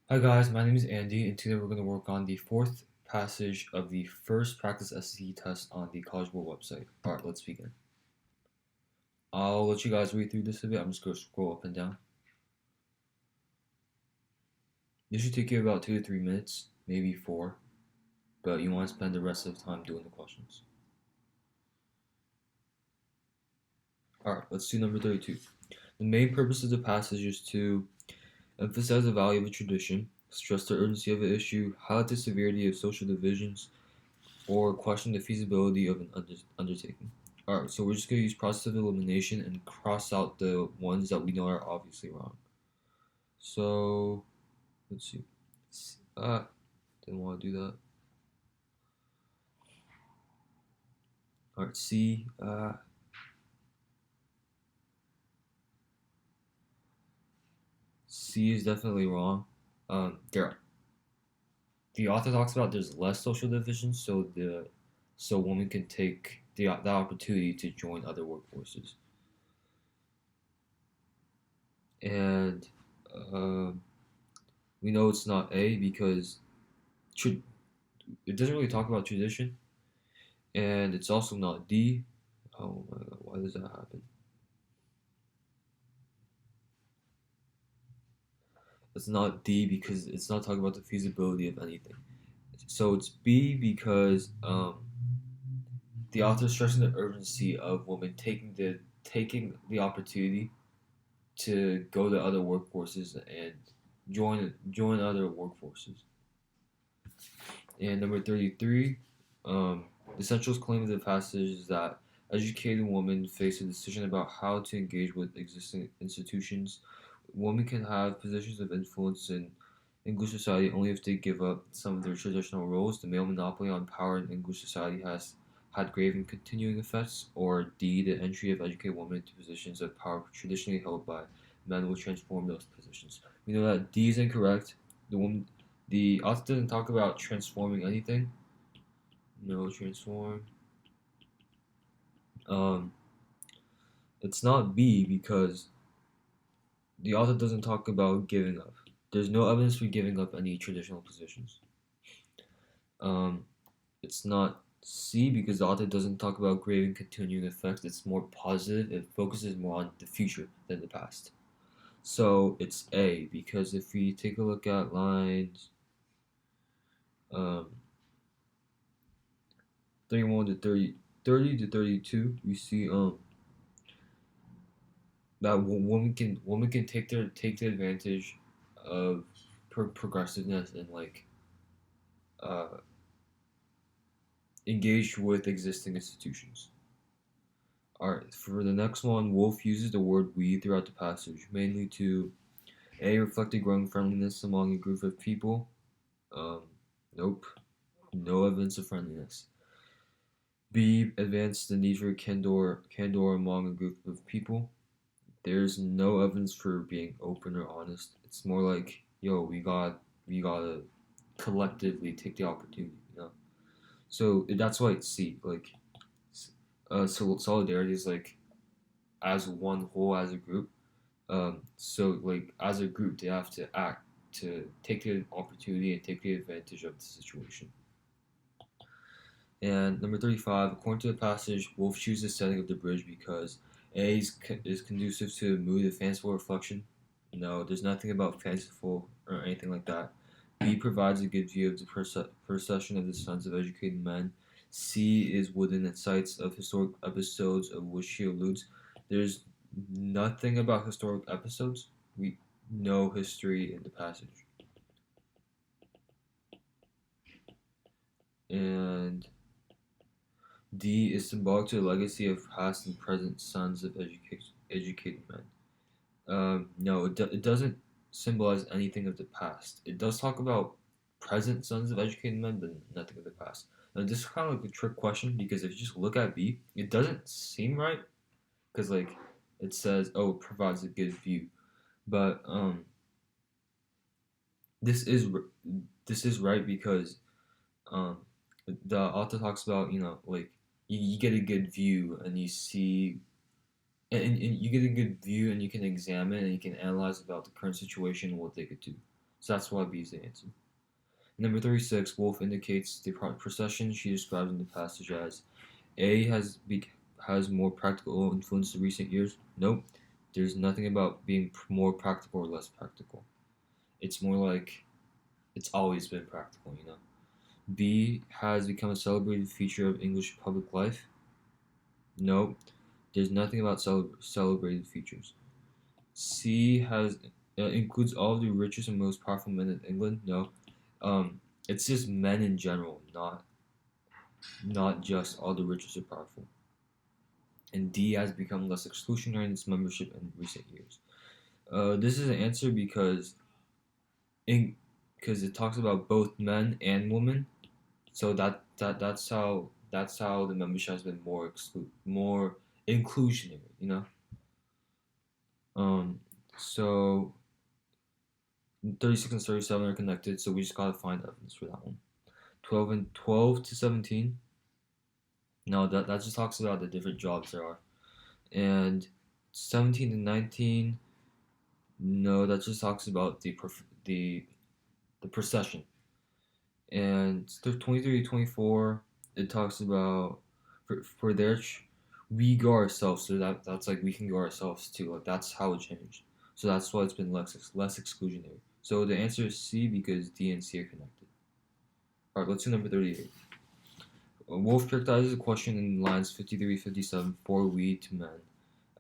Hi guys, my name is Andy, and today we're going to work on the fourth passage of the first practice SAT test on the CollegeBoard website. Alright, let's begin. I'll let you guys read through this a bit. I'm just going to scroll up and down. This should take you about 2 to 3 minutes, maybe 4, but you want to spend the rest of the time doing the questions. Alright, let's do number 32. The main purpose of the passage is to emphasize the value of a tradition, stress the urgency of an issue, highlight the severity of social divisions, or question the feasibility of an undertaking. Alright, so we're just going to use process of elimination and cross out the ones that we know are obviously wrong. So, let's see. Didn't want to do that. Alright, C. C is definitely wrong. The author talks about there's less social division, so women can take that opportunity to join other workforces. And we know it's not A because it doesn't really talk about tradition, and it's also not D. Oh my god, why does that happen? It's not D because it's not talking about the feasibility of anything. So it's B because the author is stressing the urgency of women taking the opportunity to go to other workforces and join other workforces. And number 33, the central claim of the passage is that educated women face a decision about how to engage with existing institutions. Women can have positions of influence in English society only if they give up some of their traditional roles. The male monopoly on power in English society has had grave and continuing effects. Or D, the entry of educated women into positions of power traditionally held by men will transform those positions. We know that D is incorrect. The author doesn't talk about transforming anything. No transform. Um, it's not B because the author doesn't talk about giving up. There's no evidence for giving up any traditional positions. Um, it's not C because the author doesn't talk about grave and continuing effects. It's more positive. It focuses more on the future than the past. So it's A because if we take a look at lines um, 31 to 30 to 32, we see that women can take the advantage of progressiveness and like uh, engage with existing institutions. All right, for the next one, Wolf uses the word "we" throughout the passage, mainly to A, reflect a growing friendliness among a group of people. Um, nope, no evidence of friendliness. B, advance the need for candor among a group of people. There's no evidence for being open or honest. It's more like, yo, we gotta collectively take the opportunity. So that's why it's C. Like, so solidarity is like as one whole, as a group. So like as a group, they have to act to take the opportunity and take the advantage of the situation. And number 35, according to the passage, Wolf chooses the setting of the bridge because A is conducive to a mood of fanciful reflection. No, there's nothing about fanciful or anything like that. B provides a good view of the procession of the sons of educated men. C is within the sites of historic episodes of which he alludes. There's nothing about historic episodes. We know history in the passage. And D is symbolic to the legacy of past and present sons of educated men. No, it doesn't symbolize anything of the past. It does talk about present sons of educated men, but nothing of the past. Now, this is kind of like a trick question because if you just look at B, it doesn't seem right because like it says, oh, it provides a good view, but this is this is right because um, the author talks about like you get a good view and you see and you get a good view and you can examine and you can analyze about the current situation and what they could do. So that's why B is the answer. Number 36, Wolf indicates the procession she describes in the passage as A has more practical influence in recent years. Nope. There's nothing about being more practical or less practical. It's more like it's always been practical, you know. B has become a celebrated feature of English public life. Nope. There's nothing about celebrated features. C has includes all of the richest and most powerful men in England. No. It's just men in general, not just all the richest or powerful. And D has become less exclusionary in its membership in recent years. This is an answer in because it talks about both men and women, so that's how the membership has been more inclusionary, you know. Um, so 36 and 37 are connected, so we just gotta find evidence for that one. 12 to 17. No, that just talks about the different jobs there are, and 17 to 19. No, that just talks about the procession. And 23 to 24, it talks about for their we go ourselves, so that's like we can go ourselves too. Like that's how it changed. So that's why it's been less exclusionary. So the answer is C because D and C are connected. All right, let's do number 38. Wolf characterizes a question in lines 53-57 for we to men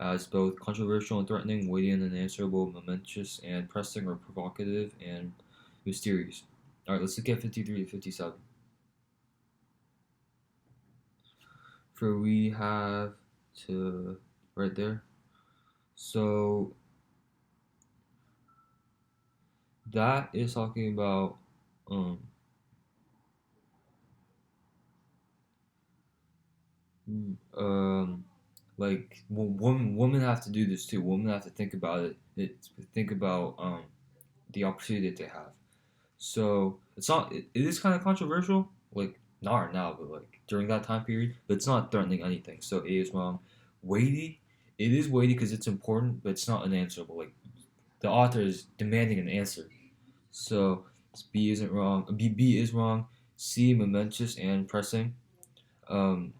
as both controversial and threatening, weighty and unanswerable, momentous and pressing or provocative and mysterious. All right, let's look at 53 to 57. For we have to right there. So that is talking about um um like women have to do this too. Women have to think about think about the opportunity that they have. So it's not. It is kind of controversial. Like not right now, but like during that time period. But it's not threatening anything. So A is wrong. Weighty. It is weighty because it's important, but it's not unanswerable. Like the author is demanding an answer. So B isn't wrong. B is wrong. C momentous and pressing. Um,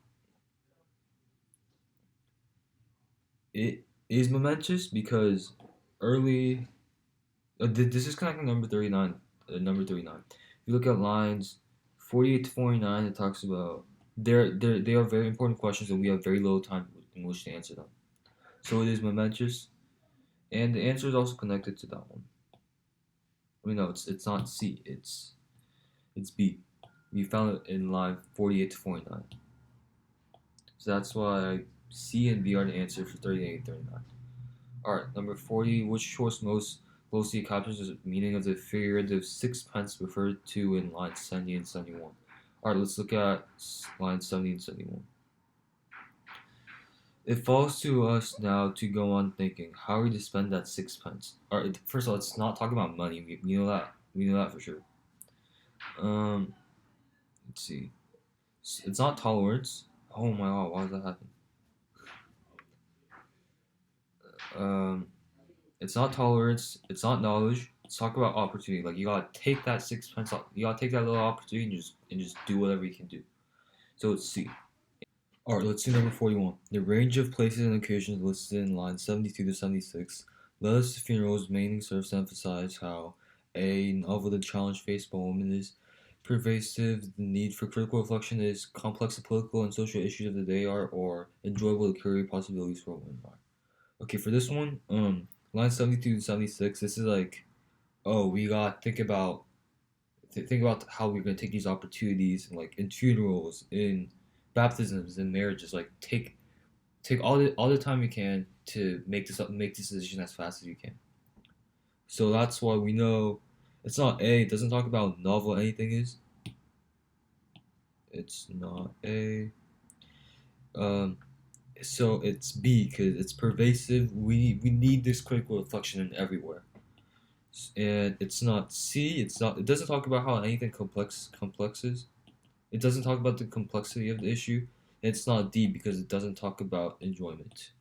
it is momentous because early. This is connecting number 39. Number 39. If you look at lines 48 to 49, it talks about they are very important questions and we have very little time in which to answer them. So it is momentous, and the answer is also connected to that one. I mean, no, it's not C. It's B. We found it in line 48 to 49. So that's why C and B are the answer for 38 and 39. Alright, number 40. Which choice most closely captures the meaning of the figurative sixpence referred to in lines 70 and 71? Alright, let's look at lines 70 and 71. It falls to us now to go on thinking, how are we to spend that sixpence? Alright, first of all, it's not talking about money. We know that. We know that for sure. Um, let's see. It's not tolerance. Oh my god, why does that happen? Um, it's not tolerance. It's not knowledge. Let's talk about opportunity. Like you gotta take that sixpence. You gotta take that little opportunity and just do whatever you can do. So it's C. All right, let's do number 41. The range of places and occasions listed in lines 72 to 76. Letters to funerals mainly serves to emphasize how a novel the challenge faced by women is pervasive. The need for critical reflection is complex. The political and social issues of the day are, or enjoyable the career possibilities for women are. Okay, for this one, line 72 to 76, this is like, oh, we got think about how we're gonna take these opportunities and like in funerals, in baptisms, in marriages, like take all the time you can to make this decision as fast as you can. So that's why we know it's not A. It doesn't talk about novel anything is. It's not A. Um, so it's B because it's pervasive. We need this critical reflection in everywhere. And it's not C. It's not. It doesn't talk about how anything complex is. It doesn't talk about the complexity of the issue. It's not D because it doesn't talk about enjoyment.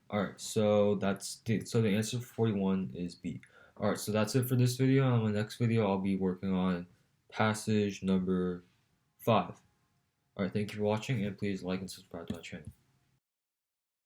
All right, so the answer for 41 is B. Alright, so that's it for this video. On my next video, I'll be working on passage number 5. Alright, thank you for watching, and please like and subscribe to my channel.